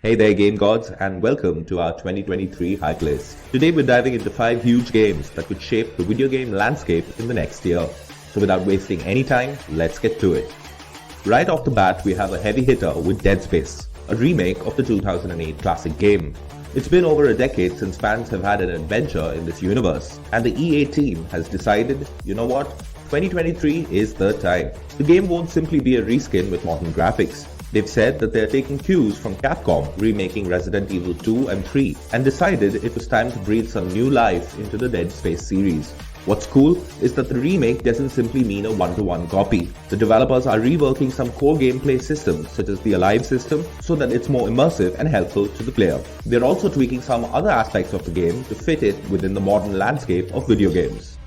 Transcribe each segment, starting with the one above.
Hey there GameGods and welcome to our 2023 hype list. Today we're diving into 5 huge games that could shape the video game landscape in the next year. So without wasting any time, let's get to it. Right off the bat we have a heavy hitter with Deadspace, a remake of the 2008 classic game. It's been over a decade since fans have had an adventure in this universe, and the EA team has decided, you know what, 2023 is the time. The game won't simply be a reskin with modern graphics. They've said that they're taking cues from Capcom remaking Resident Evil 2 and 3 and decided it was time to breathe some new life into the Dead Space series. What's cool is that the remake doesn't simply mean a one-to-one copy. The developers are reworking some core gameplay systems such as the Alive system so that it's more immersive and helpful to the player. They're also tweaking some other aspects of the game to fit it within the modern landscape of video games.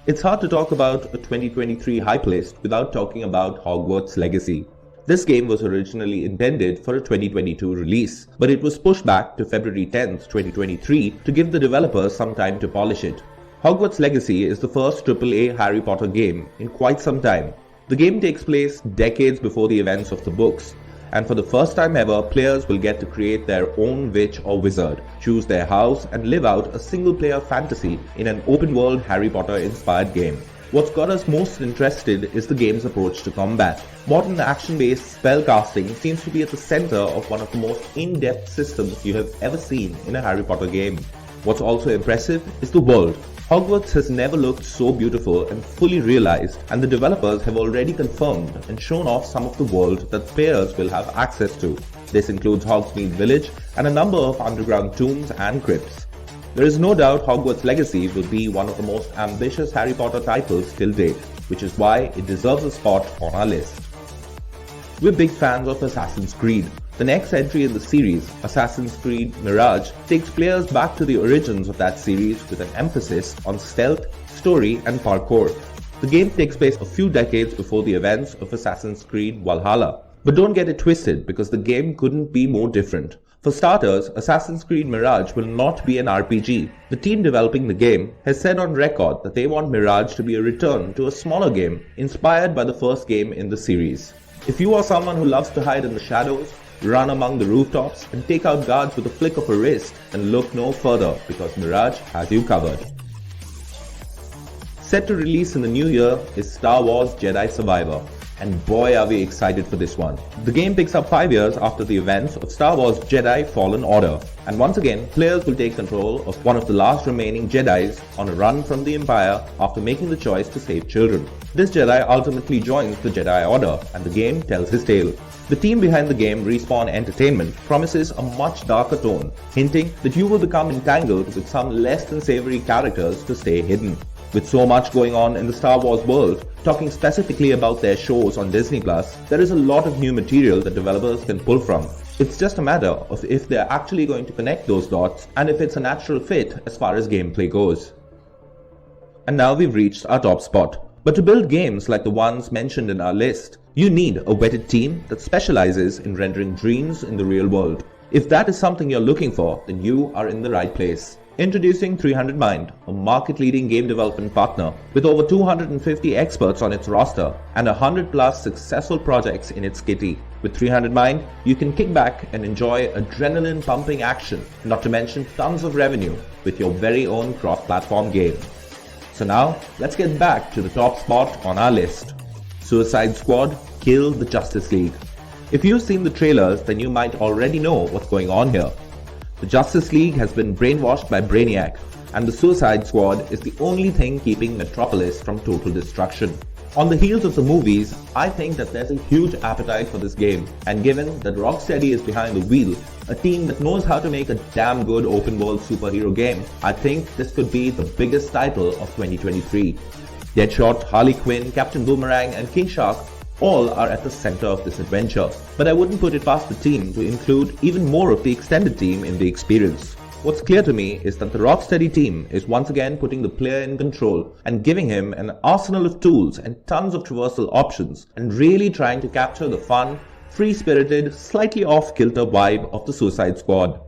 It's hard to talk about a 2023 hype list without talking about Hogwarts Legacy. This game was originally intended for a 2022 release, but it was pushed back to February 10th, 2023 to give the developers some time to polish it. Hogwarts Legacy is the first AAA Harry Potter game in quite some time. The game takes place decades before the events of the books, and for the first time ever, players will get to create their own witch or wizard, choose their house, and live out a single-player fantasy in an open-world Harry Potter-inspired game. What's got us most interested is the game's approach to combat. Modern action-based spellcasting seems to be at the center of one of the most in-depth systems you have ever seen in a Harry Potter game. What's also impressive is the world. Hogwarts has never looked so beautiful and fully realized, and the developers have already confirmed and shown off some of the world that players will have access to. This includes Hogsmeade Village and a number of underground tombs and crypts. There is no doubt Hogwarts Legacy will be one of the most ambitious Harry Potter titles till date, which is why it deserves a spot on our list. We're big fans of Assassin's Creed. The next entry in the series, Assassin's Creed Mirage, takes players back to the origins of that series with an emphasis on stealth, story, and parkour. The game takes place a few decades before the events of Assassin's Creed Valhalla. But don't get it twisted, because the game couldn't be more different. For starters, Assassin's Creed Mirage will not be an RPG. The team developing the game has said on record that they want Mirage to be a return to a smaller game inspired by the first game in the series. If you are someone who loves to hide in the shadows, run among the rooftops, and take out guards with a flick of a wrist, then look no further, because Mirage has you covered. Set to release in the new year is Star Wars Jedi Survivor. And boy are we excited for this one. The game picks up 5 years after the events of Star Wars Jedi Fallen Order, and once again players will take control of one of the last remaining Jedis on a run from the Empire after making the choice to save children. This Jedi ultimately joins the Jedi Order, and the game tells his tale. The team behind the game, Respawn Entertainment, promises a much darker tone, hinting that you will become entangled with some less than savory characters to stay hidden. With so much going on in the Star Wars world, talking specifically about their shows on Disney+, there is a lot of new material that developers can pull from. It's just a matter of if they're actually going to connect those dots and if it's a natural fit as far as gameplay goes. And now we've reached our top spot. But to build games like the ones mentioned in our list, you need a vetted team that specializes in rendering dreams in the real world. If that is something you're looking for, then you are in the right place. Introducing 300 Mind, a market-leading game development partner with over 250 experts on its roster and 100+ successful projects in its kitty. With 300 Mind, you can kick back and enjoy adrenaline-pumping action, not to mention tons of revenue with your very own cross-platform game. So now, let's get back to the top spot on our list. Suicide Squad, Kill the Justice League. If you've seen the trailers, then you might already know what's going on here. The Justice League has been brainwashed by Brainiac, and the Suicide Squad is the only thing keeping Metropolis from total destruction. On the heels of the movies, I think that there's a huge appetite for this game, and given that Rocksteady is behind the wheel, a team that knows how to make a damn good open-world superhero game, I think this could be the biggest title of 2023. Deadshot, Harley Quinn, Captain Boomerang, and King Shark all are at the center of this adventure, but I wouldn't put it past the team to include even more of the extended team in the experience. What's clear to me is that the Rocksteady team is once again putting the player in control and giving him an arsenal of tools and tons of traversal options, and really trying to capture the fun, free-spirited, slightly off-kilter vibe of the Suicide Squad.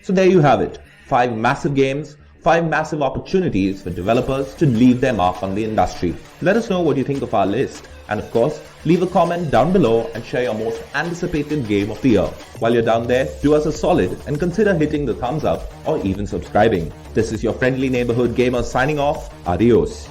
So there you have it, 5 massive games, 5 massive opportunities for developers to leave their mark on the industry. Let us know what you think of our list. And of course, leave a comment down below and share your most anticipated game of the year. While you're down there, do us a solid and consider hitting the thumbs up or even subscribing. This is your friendly neighborhood gamer signing off. Adios.